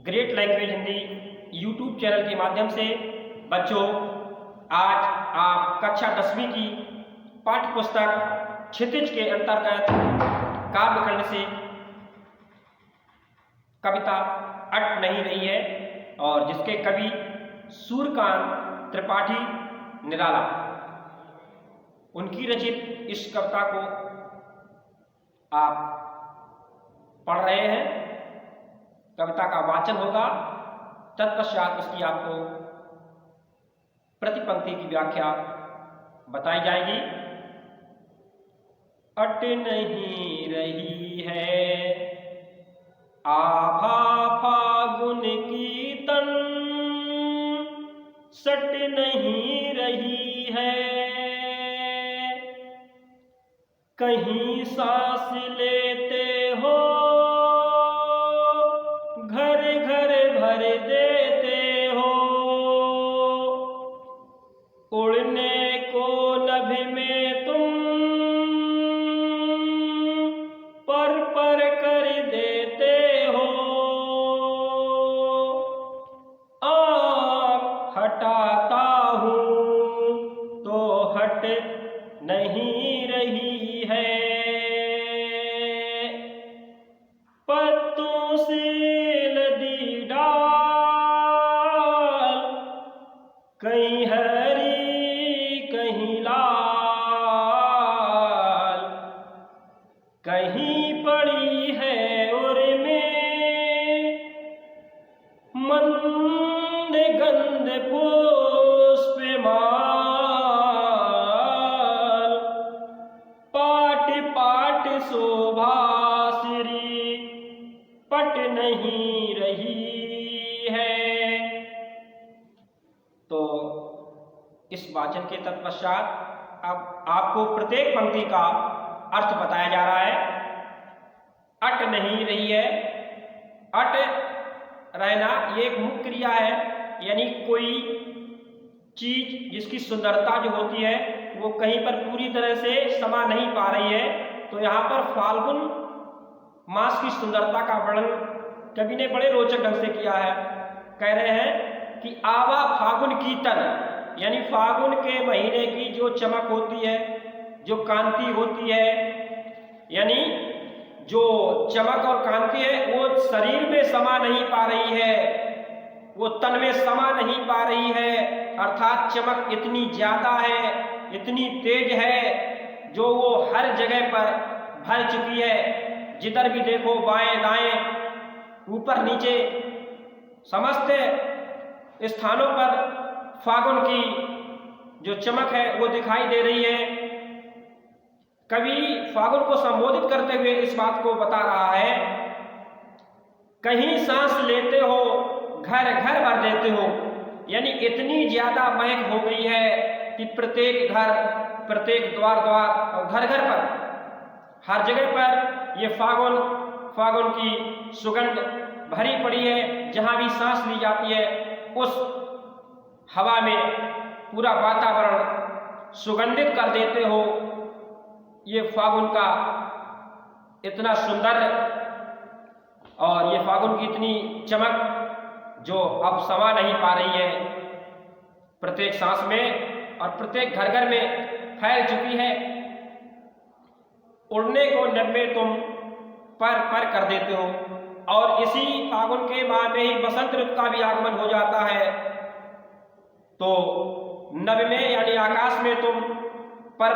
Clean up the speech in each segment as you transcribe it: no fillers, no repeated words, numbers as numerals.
Great language Hindi YouTube channel के माध्यम से बच्चों आज आप कक्षा 10वीं की पाठ्य पुस्तक क्षितिज के अंतर्गत काव्यखंड से कविता अट नहीं रही है और जिसके कवि सूर्यकांत त्रिपाठी निराला उनकी रचित इस कविता को आप पढ़ रहे हैं। कविता का वाचन होगा, तत्पश्चात उसकी आपको प्रतिपंक्ति की व्याख्या बताई जाएगी। अट नहीं रही है आभा फागुन की तन, सट नहीं रही है कहीं सांस लेते हो घर घर भर देते हो, उड़ने को नभ में तुम पर कर देते हो, आप हटाता हूँ तो हट नहीं रही है, पत्तों से नदी डाल कहीं हरी कहीं लाल, कहीं पड़ी है और में मंद गंध पुष्प माल, पाट पाट शोभा श्री पट नहीं रही है। तो इस वाचन के तत्पश्चात अब आपको प्रत्येक पंक्ति का अर्थ बताया जा रहा है। अट नहीं रही है, अट रहना ये एक मुख्य क्रिया है, यानी कोई चीज जिसकी सुंदरता जो होती है वो कहीं पर पूरी तरह से समा नहीं पा रही है। तो यहाँ पर फाल्गुन मास की सुंदरता का वर्णन कवि ने बड़े रोचक ढंग से किया है। कह रहे हैं कि आवा फागुन की तन, यानी फागुन के महीने की जो चमक होती है, जो कांति होती है, यानी जो चमक और कांति है वो शरीर में समा नहीं पा रही है, वो तन में समा नहीं पा रही है, अर्थात चमक इतनी ज्यादा है, इतनी तेज है जो वो हर जगह पर भर चुकी है। जिधर भी देखो बाएं दाएं ऊपर नीचे समस्त स्थानों पर फागुन की जो चमक है वो दिखाई दे रही है। कवि फागुन को संबोधित करते हुए इस बात को बता रहा है, कहीं सांस लेते हो घर घर भर देते हो, यानी इतनी ज्यादा महक हो गई है कि प्रत्येक घर, प्रत्येक द्वार द्वार और घर घर पर हर जगह पर ये फागुन की सुगंध भरी पड़ी है। जहां भी सांस ली जाती है उस हवा में पूरा वातावरण सुगंधित कर देते हो। ये फागुन का इतना सुंदर और ये फागुन की इतनी चमक जो अब समा नहीं पा रही है, प्रत्येक सांस में और प्रत्येक घर घर में फैल चुकी है। उड़ने को नभ में तुम पर कर देते हो, और इसी फागुन के माह में ही बसंत ऋतु का भी आगमन हो जाता है। तो नभ में यानी आकाश में तुम पर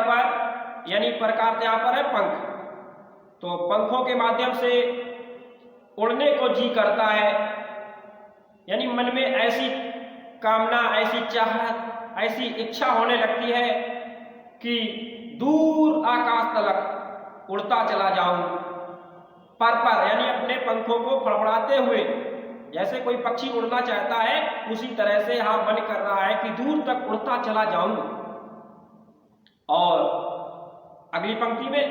यानी प्रकार यहाँ पर है पंख, तो पंखों के माध्यम से उड़ने को जी करता है, यानी मन में ऐसी कामना, ऐसी चाहत, ऐसी इच्छा होने लगती है कि दूर आकाश तलक उड़ता चला जाऊं, पर यानी अपने पंखों को फड़फड़ाते हुए, जैसे कोई पक्षी उड़ना चाहता है उसी तरह से यहाँ मन कर रहा है कि दूर तक उड़ता चला जाऊं। और अगली पंक्ति में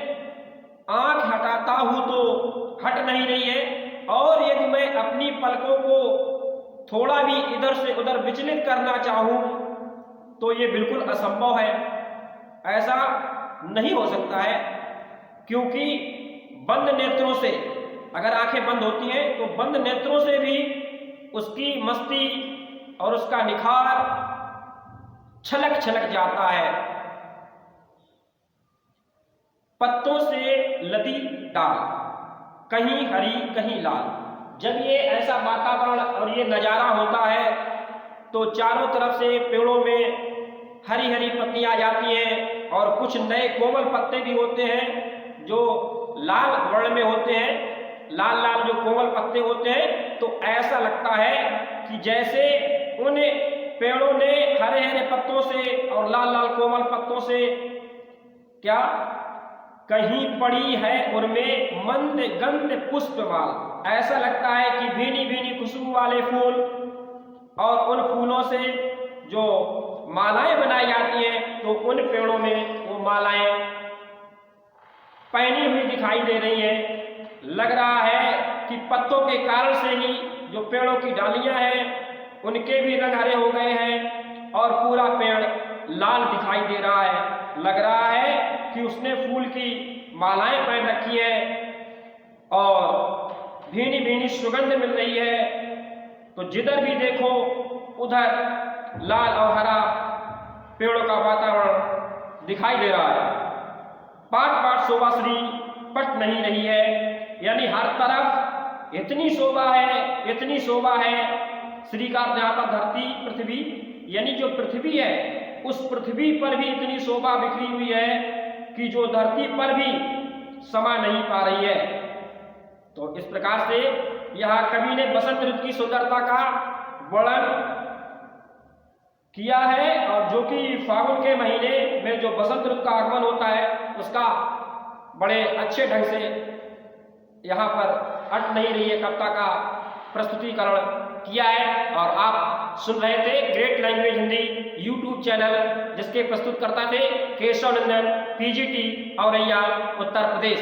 आंख हटाता हूं तो हट नहीं रही है, और यदि मैं अपनी पलकों को थोड़ा भी इधर से उधर विचलित करना चाहूं तो ये बिल्कुल असंभव है, ऐसा नहीं हो सकता है, क्योंकि बंद नेत्रों से, अगर आंखें बंद होती हैं तो बंद नेत्रों से भी उसकी मस्ती और उसका निखार छलक छलक जाता है। पत्तों से लदी डाल, कहीं हरी कहीं लाल। जब ये ऐसा वातावरण और ये नज़ारा होता है तो चारों तरफ से पेड़ों में हरी हरी पत्तियां आ जाती हैं और कुछ नए कोमल पत्ते भी होते हैं जो लाल वर्ण में होते हैं, लाल लाल जो कोमल पत्ते होते हैं। तो ऐसा लगता है कि जैसे उन पेड़ों ने हरे हरे पत्तों से और लाल लाल कोमल पत्तों से क्या कहीं पड़ी है उनमें मंद गंध पुष्पमाल। ऐसा लगता है कि भीनी भीनी खुशबू वाले फूल और उन फूलों से जो मालाएं बनाई जाती हैं तो उन पेड़ों में वो मालाएं पहनी हुई दिखाई दे रही हैं। लग रहा है कि पत्तों के कारण से ही जो पेड़ों की डालियां हैं उनके भी रंग हरे हो गए हैं और पूरा पेड़ लाल दिखाई दे रहा है। लग रहा है कि उसने फूल की मालाएं पहन रखी है और भीनी भीनी सुगंध मिल रही है। तो जिधर भी देखो उधर लाल और हरा पेड़ों का वातावरण दिखाई दे रहा है। पाट पाट शोभा श्री पट नहीं रही है, यानी हर तरफ इतनी शोभा है, इतनी शोभा है। श्री का यहाँ पर धरती पृथ्वी, यानी जो पृथ्वी है उस पृथ्वी पर भी इतनी शोभा बिखरी हुई है कि जो धरती पर भी समा नहीं पा रही है। तो इस प्रकार से यहाँ कवि ने बसंत ऋतु की सुंदरता का वर्णन किया है और जो कि फागुन के महीने में जो बसंत ऋतु का आगमन होता है उसका बड़े अच्छे ढंग से यहाँ पर अट नहीं रही है कविता का प्रस्तुतिकरण किया है। और आप सुन रहे थे great language Hindi YouTube channel, जिसके प्रस्तुतकर्ता थे केशव नंदन, PGT, औरैया, उत्तर प्रदेश।